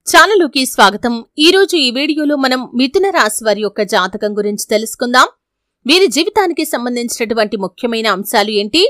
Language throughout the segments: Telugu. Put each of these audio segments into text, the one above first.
ఛానలుకి స్వాగతం। ఈ రోజు ఈ వీడియోలో మనం మిథున రాశి వారి యొక్క జాతకం గురించి తెలుసుకుందాం। వీరి జీవితానికి సంబంధించినటువంటి ముఖ్యమైన అంశాలు ఏంటి,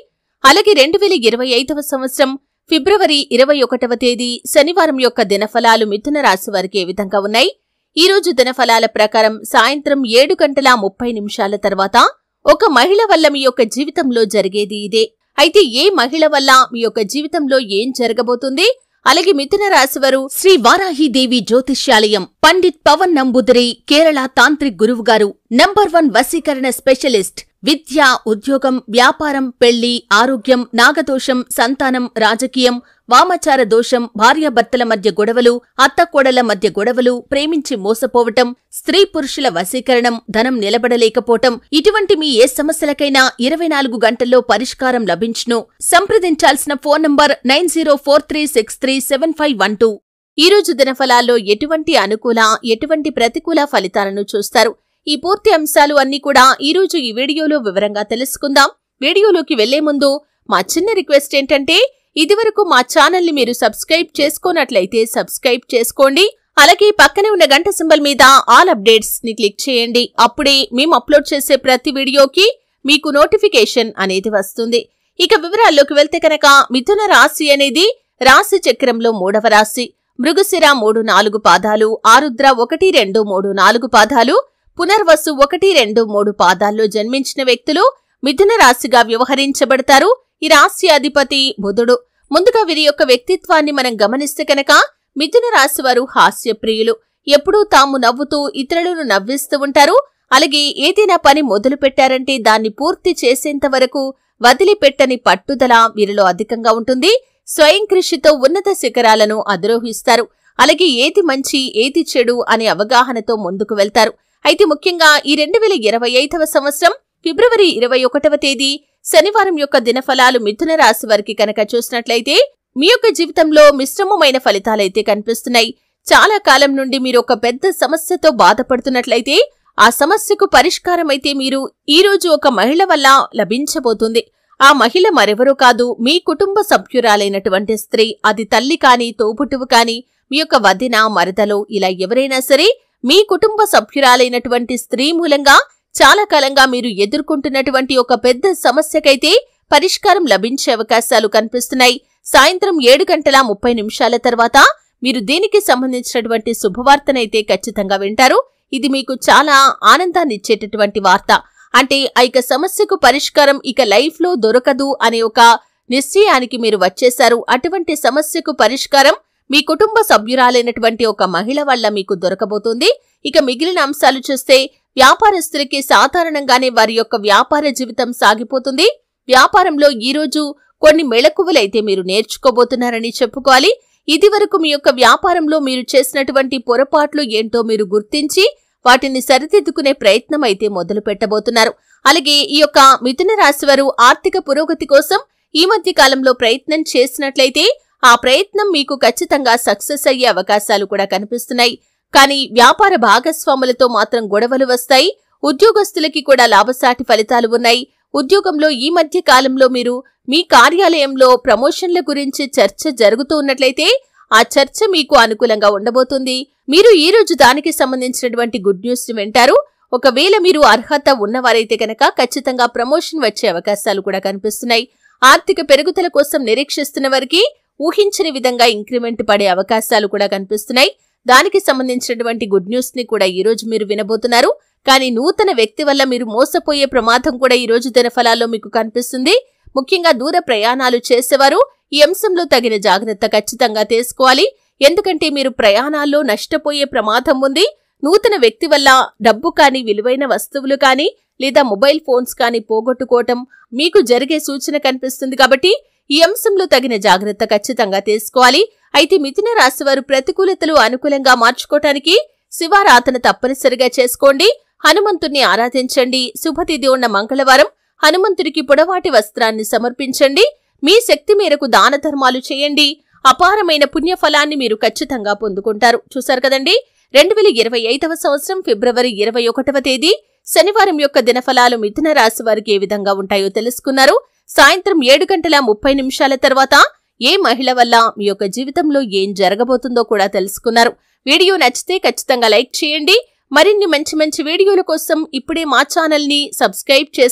అలాగే 2025వ సంవత్సరం ఫిబ్రవరి 21వ తేదీ శనివారం యొక్క దినఫలాలు మిథున రాశి వారికి ఏ విధంగా ఉన్నాయి। ఈ రోజు దినఫలాల ప్రకారం సాయంత్రం 7:30 తర్వాత ఒక మహిళ వల్ల మీ యొక్క జీవితంలో జరిగేది ఇదే। అయితే ఏ మహిళ వల్ల మీ యొక్క జీవితంలో ఏం జరగబోతుంది, అలాగే మిథున రాశివారు శ్రీ వారాహిదేవి జ్యోతిష్యాలయం పండిత్ పవన్ నంబూదరి కేరళ తాంత్రిక్ గురువు గారు నంబర్ 1 వశీకరణ స్పెషలిస్ట్, విద్య, ఉద్యోగం, వ్యాపారం, పెళ్లి, ఆరోగ్యం, నాగదోషం, సంతానం, రాజకీయం, వామాచార దోషం, భార్యాభర్తల మధ్య గొడవలు, అత్తకోడల మధ్య గొడవలు, ప్రేమించి మోసపోవటం, స్త్రీ పురుషుల వశీకరణం, ధనం నిలబడలేకపోవటం, ఇటువంటి మీ ఏ సమస్యలకైనా 24 గంటల్లో పరిష్కారం లభించును। సంప్రదించాల్సిన ఫోన్ నంబర్ 9043637512। ఈ రోజు దినఫలాల్లో ఎటువంటి అనుకూల, ఎటువంటి ప్రతికూల ఫలితాలను చూస్తారు, ఈ పూర్తి అంశాలు అన్ని కూడా ఈ రోజు ఈ వీడియోలో వివరంగా తెలుసుకుందాం। వీడియోలోకి వెళ్లే ముందు మా చిన్న రిక్వెస్ట్ ఏంటంటే, ఇదివరకు మా ఛానల్ ని మీరు సబ్స్క్రైబ్ చేసుకోనట్లయితే సబ్స్క్రైబ్ చేసుకోండి, అలాగే పక్కనే ఉన్న గంట సింబల్ మీద ఆల్ అప్డేట్స్ ని క్లిక్ చేయండి। అప్పుడే మేము అప్లోడ్ చేసే ప్రతి వీడియోకి మీకు నోటిఫికేషన్ అనేది వస్తుంది। ఇక వివరాల్లోకి వెళ్తే కనుక మిథున రాశి అనేది రాశి చక్రంలో 3వ రాశి, మృగశిర 3-4 పాదాలు, ఆరుద్ర 1-2-3-4 పాదాలు, పునర్వసు 1-2-3 పాదాల్లో జన్మించిన వ్యక్తులు మిథున రాశిగా వ్యవహరించబడతారు। ఈ రాశి అధిపతి బుధుడు। ముందుగా వీరి యొక్క వ్యక్తిత్వాన్ని మనం గమనిస్తే కనుక మిథున రాశి వారు హాస్యప్రియులు, ఎప్పుడూ తాము నవ్వుతూ ఇతరులను నవ్విస్తూ ఉంటారు। అలాగే ఏదైనా పని మొదలు పెట్టారంటే దాన్ని పూర్తి చేసేంత వరకు వదిలిపెట్టని పట్టుదల వీరిలో అధికంగా ఉంటుంది। స్వయం కృషితో ఉన్నత శిఖరాలను అధిరోహిస్తారు। అలాగే ఏది మంచి ఏది చెడు అనే అవగాహనతో ముందుకు వెళ్తారు। అయితే ముఖ్యంగా ఈ 2025వ సంవత్సరం ఫిబ్రవరి 21వ తేదీ శనివారం యొక్క దినఫలాలు మిథున రాశి వారికి కనుక చూసినట్లయితే మీ యొక్క జీవితంలో మిశ్రమమైన ఫలితాలైతే కనిపిస్తున్నాయి। చాలా కాలం నుండి మీరు ఒక పెద్ద సమస్యతో బాధపడుతున్నట్లయితే ఆ సమస్యకు పరిష్కారం అయితే మీరు ఈ రోజు ఒక మహిళ వల్ల లభించబోతుంది। ఆ మహిళ మరెవరూ కాదు, మీ కుటుంబ సభ్యురాలైనటువంటి స్త్రీ, అది తల్లి కాని, తోబుట్టువు కాని, మీ యొక్క వదిన, మరదలు, ఇలా ఎవరైనా సరే మీ కుటుంబ సభ్యురాలైనటువంటి స్త్రీ మూలంగా చాలా కాలంగా మీరు ఎదుర్కొంటున్నటువంటి ఒక పెద్ద సమస్యకైతే పరిష్కారం లభించే అవకాశాలు కనిపిస్తున్నాయి। సాయంత్రం 7:30 తర్వాత మీరు దీనికి సంబంధించినటువంటి శుభవార్తనైతే ఖచ్చితంగా వింటారు। ఇది మీకు చాలా ఆనందాన్నిచ్చేటటువంటి వార్త। అంటే ఆ ఇక సమస్యకు పరిష్కారం ఇక లైఫ్ లో దొరకదు అనే ఒక నిశ్చయానికి మీరు వచ్చేశారు। అటువంటి సమస్యకు పరిష్కారం మీ కుటుంబ సభ్యురాలైనటువంటి ఒక మహిళ వల్ల మీకు దొరకబోతుంది। ఇక మిగిలిన అంశాలు చూస్తే వ్యాపారస్తులకి సాధారణంగానే వారి యొక్క వ్యాపార జీవితం సాగిపోతుంది। వ్యాపారంలో ఈ రోజు కొన్ని మెళకువలైతే మీరు నేర్చుకోబోతున్నారని చెప్పుకోవాలి। ఇదివరకు మీ యొక్క వ్యాపారంలో మీరు చేసినటువంటి పొరపాట్లు ఏంటో మీరు గుర్తించి వాటిని సరిదిద్దుకునే ప్రయత్నం అయితే మొదలు పెట్టబోతున్నారు। అలాగే ఈ యొక్క మిథున రాశి వారు ఆర్థిక పురోగతి కోసం ఈ మధ్య కాలంలో ప్రయత్నం చేసినట్లయితే ఆ ప్రయత్నం మీకు ఖచ్చితంగా సక్సెస్ అయ్యే అవకాశాలు కూడా కనిపిస్తున్నాయి। కానీ వ్యాపార భాగస్వాములతో మాత్రం గొడవలు వస్తాయి। ఉద్యోగస్తులకి కూడా లాభసాటి ఫలితాలు ఉన్నాయి। ఉద్యోగంలో ఈ మధ్య కాలంలో మీరు మీ కార్యాలయంలో ప్రమోషన్ల గురించి చర్చ జరుగుతూ ఉన్నట్లయితే ఆ చర్చ మీకు అనుకూలంగా ఉండబోతుంది। మీరు ఈ రోజు దానికి సంబంధించినటువంటి గుడ్ న్యూస్ ని వింటారు। ఒకవేళ మీరు అర్హత ఉన్నవారైతే కనుక ఖచ్చితంగా ప్రమోషన్ వచ్చే అవకాశాలు కూడా కనిపిస్తున్నాయి। ఆర్థిక పెరుగుదల కోసం నిరీక్షిస్తున్న వారికి ఊహించని విధంగా ఇంక్రిమెంట్ పడే అవకాశాలు కూడా కనిపిస్తున్నాయి। దానికి సంబంధించినటువంటి గుడ్ న్యూస్ ని కూడా ఈ రోజు మీరు వినబోతున్నారు। కానీ నూతన వ్యక్తి వల్ల మీరు మోసపోయే ప్రమాదం కూడా ఈ రోజు దినఫలాల్లో మీకు కనిపిస్తుంది। ముఖ్యంగా దూర ప్రయాణాలు చేసేవారు ఈ అంశంలో తగిన జాగ్రత్త ఖచ్చితంగా తీసుకోవాలి। ఎందుకంటే మీరు ప్రయాణాల్లో నష్టపోయే ప్రమాదం ఉంది। నూతన వ్యక్తి వల్ల డబ్బు కానీ, విలువైన వస్తువులు కానీ, లేదా మొబైల్ ఫోన్స్ కానీ పోగొట్టుకోవటం మీకు జరిగే సూచన కనిపిస్తుంది। కాబట్టి ఈ అంశంలో తగిన జాగ్రత్త ఖచ్చితంగా తీసుకోవాలి। అయితే మిథున రాశి వారు ప్రతికూలతలు అనుకూలంగా మార్చుకోవటానికి శివారాధన తప్పనిసరిగా చేసుకోండి। హనుమంతుణ్ణి ఆరాధించండి। శుభతిథి ఉన్న మంగళవారం హనుమంతుడికి పొడవాటి వస్త్రాన్ని సమర్పించండి। మీ శక్తి మేరకు దాన ధర్మాలు చేయండి। అపారమైన పుణ్యఫలాన్ని మీరు ఖచ్చితంగా పొందుకుంటారు। చూశారు కదండి, 2025వ సంవత్సరం ఫిబ్రవరి 21వ తేదీ శనివారం యొక్క దినఫలాలు మిథున రాశి వారికి ఏ విధంగా ఉంటాయో తెలుసుకున్నారు। సాయంత్రం 7:30 తర్వాత ఏ మహిళ వల్ల మీ యొక్క జీవితంలో ఏం జరగబోతుందో కూడా తెలుసుకున్నారు. వీడియో నచ్చితే ఖచ్చితంగా లైక్ చేయండి. మరిన్ని మంచి వీడియోల కోసం ఇప్పుడే మా ఛానల్ ని సబ్స్క్రైబ్ చేసుకోండి.